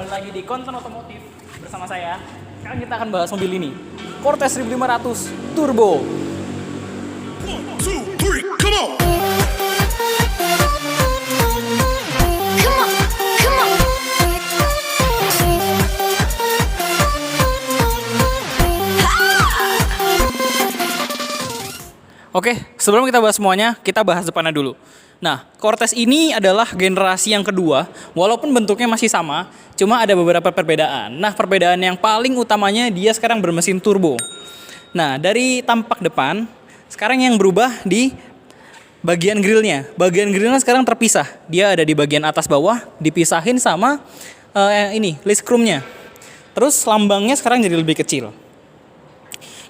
kembali lagi di Konten Otomotif bersama saya. Sekarang kita akan bahas mobil ini, Cortez 1500 Turbo. 1, 2, 3, come on! Oke, sebelum kita bahas semuanya, kita bahas depannya dulu. Nah, Cortez ini adalah generasi yang kedua, walaupun bentuknya masih sama, cuma ada beberapa perbedaan. Nah, perbedaan yang paling utamanya dia sekarang bermesin turbo. Nah, dari tampak depan, sekarang yang berubah di bagian grillnya. Bagian grillnya sekarang terpisah. Dia ada di bagian atas bawah, dipisahin sama list chrome-nya. Terus lambangnya sekarang jadi lebih kecil.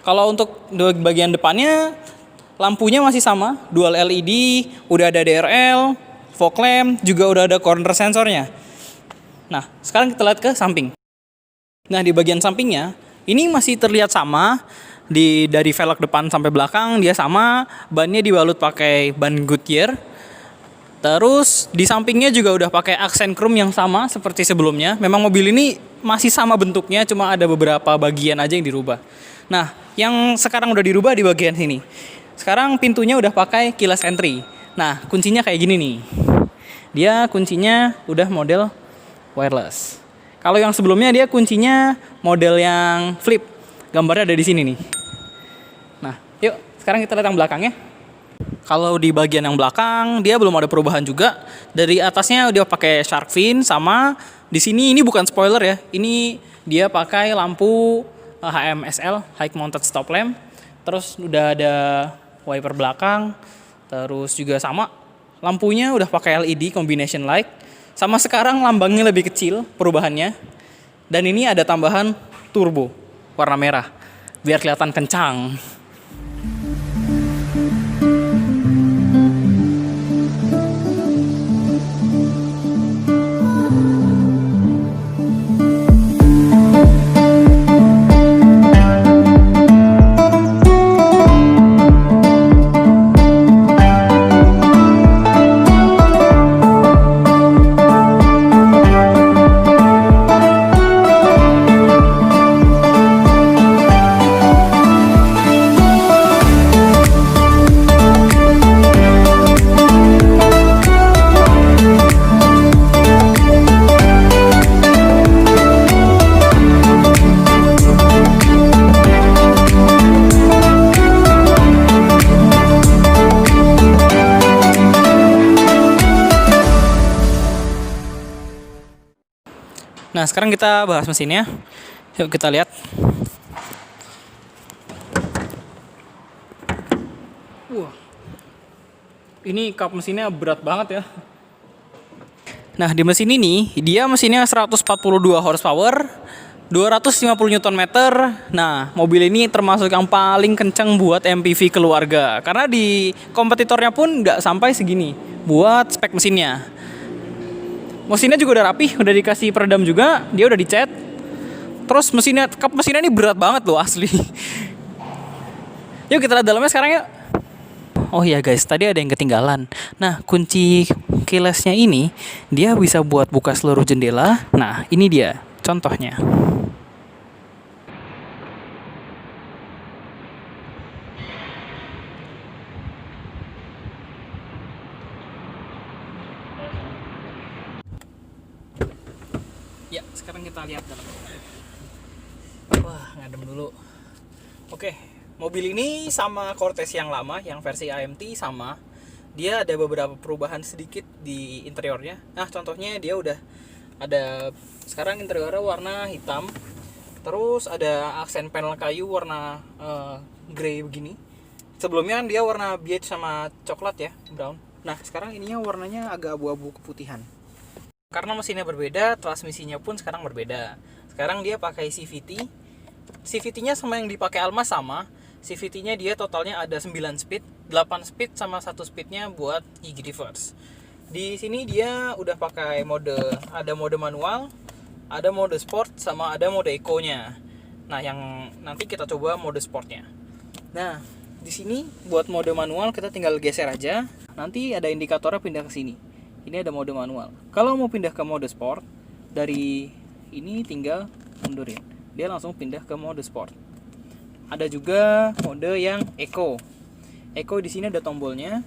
Kalau untuk bagian depannya, lampunya masih sama, dual LED, udah ada DRL, fog lamp, juga udah ada corner sensornya. Nah, sekarang kita lihat ke samping. Nah, di bagian sampingnya, ini masih terlihat sama, dari velg depan sampai belakang, dia sama, bannya dibalut pakai ban Goodyear. Terus, di sampingnya juga udah pakai aksen chrome yang sama seperti sebelumnya. Memang mobil ini masih sama bentuknya, cuma ada beberapa bagian aja yang dirubah. Nah, yang sekarang udah dirubah di bagian sini. Sekarang pintunya udah pakai keyless entry. Nah, kuncinya kayak gini nih. Dia kuncinya udah model wireless. Kalau yang sebelumnya dia kuncinya model yang flip. Gambarnya ada di sini nih. Nah, yuk sekarang kita lihat yang belakangnya. Kalau di bagian yang belakang dia belum ada perubahan juga. Dari atasnya udah pakai shark fin sama di sini ini bukan spoiler ya. Ini dia pakai lampu HMSL, High Mounted Stop Lamp. Terus udah ada wiper belakang, terus juga sama lampunya udah pakai LED combination light. Sama sekarang lambangnya lebih kecil perubahannya. Dan ini ada tambahan turbo warna merah biar kelihatan kencang. Nah, sekarang kita bahas mesinnya. Yuk kita lihat. Wah. Ini kap mesinnya berat banget ya. Nah, di mesin ini dia mesinnya 142 horsepower, 250 Nm. Nah, mobil ini termasuk yang paling kenceng buat MPV keluarga. Karena di kompetitornya pun nggak sampai segini buat spek mesinnya. Mesinnya juga udah rapi, udah dikasih peredam juga, dia udah dicat. Terus kap mesinnya ini berat banget loh asli. Yuk kita lihat dalamnya sekarang yuk. Oh iya guys, tadi ada yang ketinggalan. Nah, kunci keylessnya ini dia bisa buat buka seluruh jendela. Nah, ini dia contohnya. Ya, sekarang kita lihat dalamnya. Wah, ngadem dulu. Oke, mobil ini sama Cortez yang lama, yang versi AMT sama. Dia ada beberapa perubahan sedikit di interiornya. Nah, contohnya dia udah ada sekarang interiornya warna hitam. Terus ada aksen panel kayu warna grey begini. Sebelumnya kan dia warna beige sama coklat ya, brown. Nah, sekarang ininya warnanya agak abu-abu keputihan. Karena mesinnya berbeda, transmisinya pun sekarang berbeda. Sekarang dia pakai CVT. CVT-nya sama yang dipakai Alma sama. CVT-nya dia totalnya ada 9 speed, 8 speed sama 1 speednya buat gigi reverse. Di sini dia udah pakai ada mode manual, ada mode sport, sama ada mode eco-nya. Nah, yang nanti kita coba mode sportnya. Nah, di sini buat mode manual kita tinggal geser aja. Nanti ada indikatornya pindah ke sini. Ini ada mode manual. Kalau mau pindah ke mode sport, dari ini tinggal mundurin, dia langsung pindah ke mode sport. Ada juga mode yang eco. Eco di sini ada tombolnya.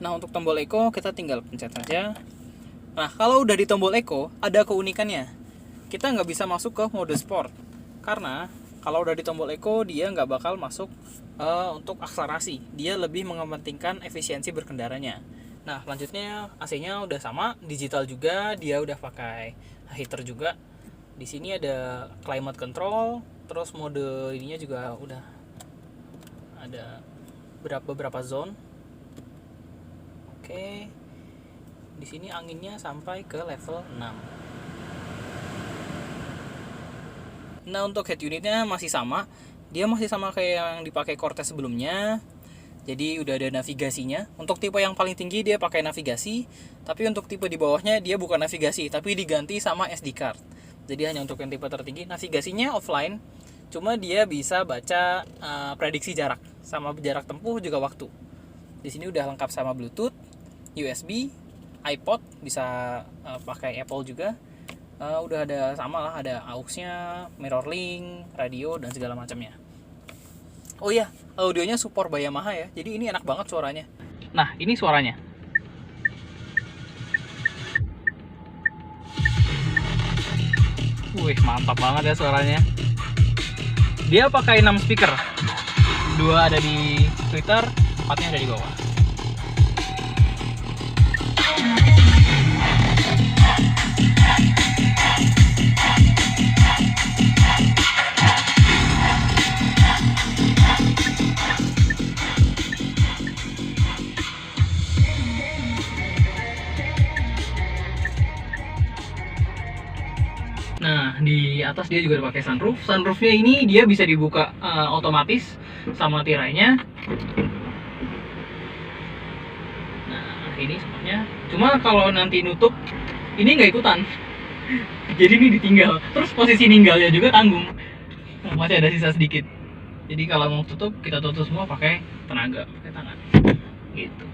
Nah, untuk tombol eco kita tinggal pencet saja. Nah, kalau udah di tombol eco ada keunikannya. Kita nggak bisa masuk ke mode sport karena kalau udah di tombol eco dia nggak bakal masuk untuk akselerasi. Dia lebih mementingkan efisiensi berkendaranya. Nah, selanjutnya AC-nya udah sama, digital juga, dia udah pakai heater juga. Di sini ada climate control, terus mode ininya juga udah ada beberapa zone. Oke. Di sini anginnya sampai ke level 6. Nah, untuk head unitnya masih sama. Dia masih sama kayak yang dipakai Cortez sebelumnya. Jadi udah ada navigasinya. Untuk tipe yang paling tinggi dia pakai navigasi, tapi untuk tipe di bawahnya dia bukan navigasi, tapi diganti sama SD card. Jadi hanya untuk yang tipe tertinggi navigasinya offline. Cuma dia bisa baca prediksi jarak, sama jarak tempuh juga waktu. Di sini udah lengkap sama Bluetooth, USB, iPod, bisa pakai Apple juga. Udah ada sama lah, ada AUX-nya, mirrorlink, radio dan segala macamnya. Oh iya, audionya support by Yamaha ya. Jadi ini enak banget suaranya. Nah, ini suaranya. Wih, mantap banget ya suaranya. Dia pakai 6 speaker. 2 ada di Twitter, 4-nya ada di bawah. Nah, di atas dia juga pakai sunroof. Sunroofnya ini dia bisa dibuka otomatis sama tirainya. Nah, ini semuanya. Cuma kalau nanti nutup, ini nggak ikutan. Jadi ini ditinggal. Terus posisi ninggalnya juga tanggung. Nah, masih ada sisa sedikit. Jadi kalau mau tutup, kita tutup semua pakai tenaga, pakai tangan. Gitu.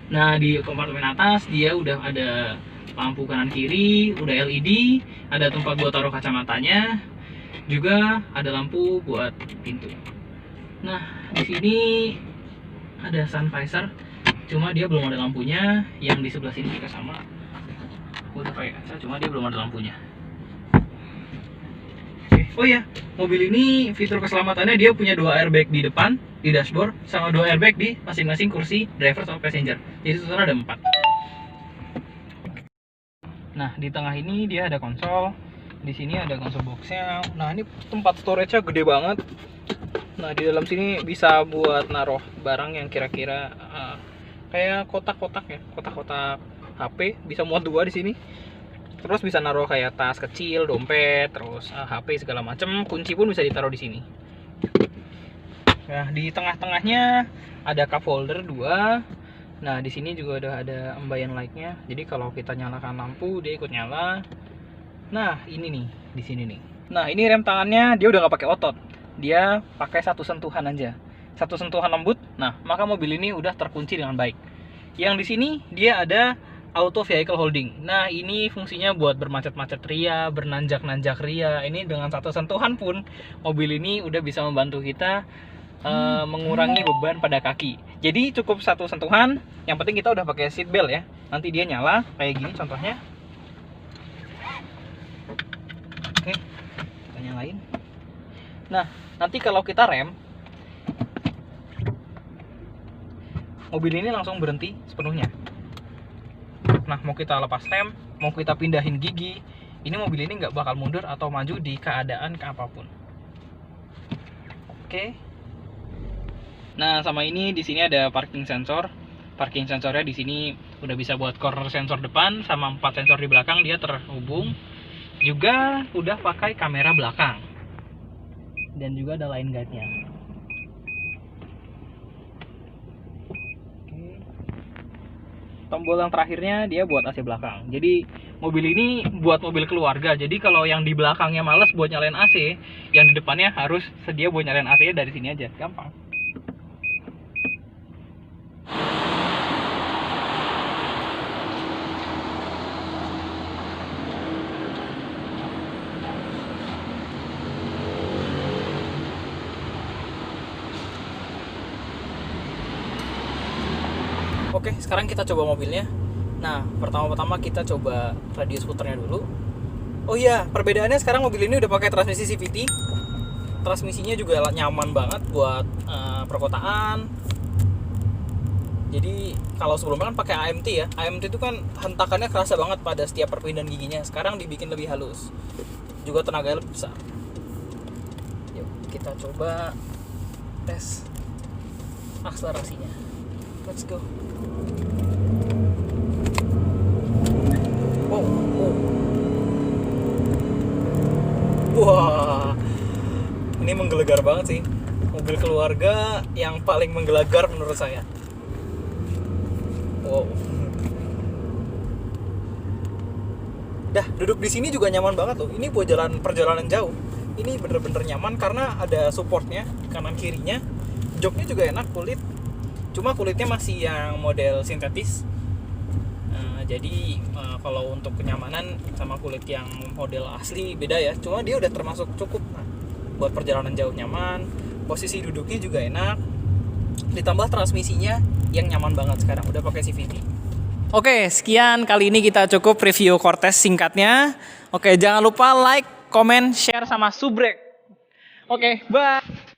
Nah, di kompartemen atas dia udah ada lampu kanan kiri, udah LED, ada tempat buat taruh kacamatanya, juga ada lampu buat pintu. Nah, di sini ada sun visor, cuma dia belum ada lampunya. Yang di sebelah sini juga sama, udah pakai kaca, cuma dia belum ada lampunya. Oke. Oh iya, mobil ini fitur keselamatannya dia punya 2 airbag di depan, di dashboard, sama 2 airbag di masing-masing kursi driver sama passenger. Jadi total ada 4. Nah, di tengah ini dia ada konsol. Di sini ada konsol boxnya. Nah, ini tempat storage-nya gede banget. Nah, di dalam sini bisa buat naruh barang yang kira-kira kayak kotak-kotak ya, kotak-kotak HP. Bisa muat 2 di sini. Terus bisa naruh kayak tas kecil, dompet, terus HP segala macam. Kunci pun bisa ditaruh di sini. Nah, di tengah-tengahnya ada cup holder 2. Nah, di sini juga udah ada ambient light-nya. Jadi kalau kita nyalakan lampu, dia ikut nyala. Nah, ini nih, di sini nih. Nah, ini rem tangannya dia udah nggak pakai otot. Dia pakai satu sentuhan aja. Satu sentuhan lembut. Nah, maka mobil ini udah terkunci dengan baik. Yang di sini dia ada auto vehicle holding. Nah, ini fungsinya buat bermacet-macet ria, bernanjak-nanjak ria. Ini dengan satu sentuhan pun mobil ini udah bisa membantu kita mengurangi beban pada kaki. Jadi cukup satu sentuhan. Yang penting kita udah pakai seat belt ya. Nanti dia nyala kayak gini contohnya. Oke, kita nyalain. Nah, nanti kalau kita rem, mobil ini langsung berhenti sepenuhnya. Nah, mau kita lepas rem, mau kita pindahin gigi, ini mobil ini nggak bakal mundur atau maju di keadaan apapun. Oke. Nah, sama ini di sini ada parking sensor. Parking sensornya di sini udah bisa buat corner sensor depan sama 4 sensor di belakang dia terhubung. Juga udah pakai kamera belakang. Dan juga ada line guide-nya. Oke. Tombol yang terakhirnya dia buat AC belakang. Jadi mobil ini buat mobil keluarga. Jadi kalau yang di belakangnya males buat nyalain AC, yang di depannya harus sedia buat nyalain AC dari sini aja. Gampang. Oke, sekarang kita coba mobilnya. Nah, pertama-tama kita coba radius puternya dulu. Oh iya, perbedaannya sekarang mobil ini udah pakai transmisi CVT. Transmisinya juga nyaman banget buat perkotaan. Jadi kalau sebelumnya kan pakai AMT ya. AMT itu kan hentakannya kerasa banget pada setiap perpindahan giginya. Sekarang dibikin lebih halus. Juga tenaganya lebih besar. Yuk, kita coba tes akselerasinya. Let's go. Wow, wow. Wah, ini menggelegar banget sih. Mobil keluarga yang paling menggelegar menurut saya. Wow. Dah, duduk di sini juga nyaman banget loh. Ini buat perjalanan jauh. Ini bener-bener nyaman karena ada supportnya kanan kirinya. Joknya juga enak, kulit. Cuma kulitnya masih yang model sintetis. Jadi kalau untuk kenyamanan sama kulit yang model asli beda ya. Cuma dia udah termasuk cukup. Nah, buat perjalanan jauh nyaman. Posisi duduknya juga enak. Ditambah transmisinya yang nyaman banget sekarang. Udah pakai CVT. Oke, sekian kali ini kita cukup review Cortez singkatnya. Oke, jangan lupa like, comment, share, sama subrek. Oke, bye.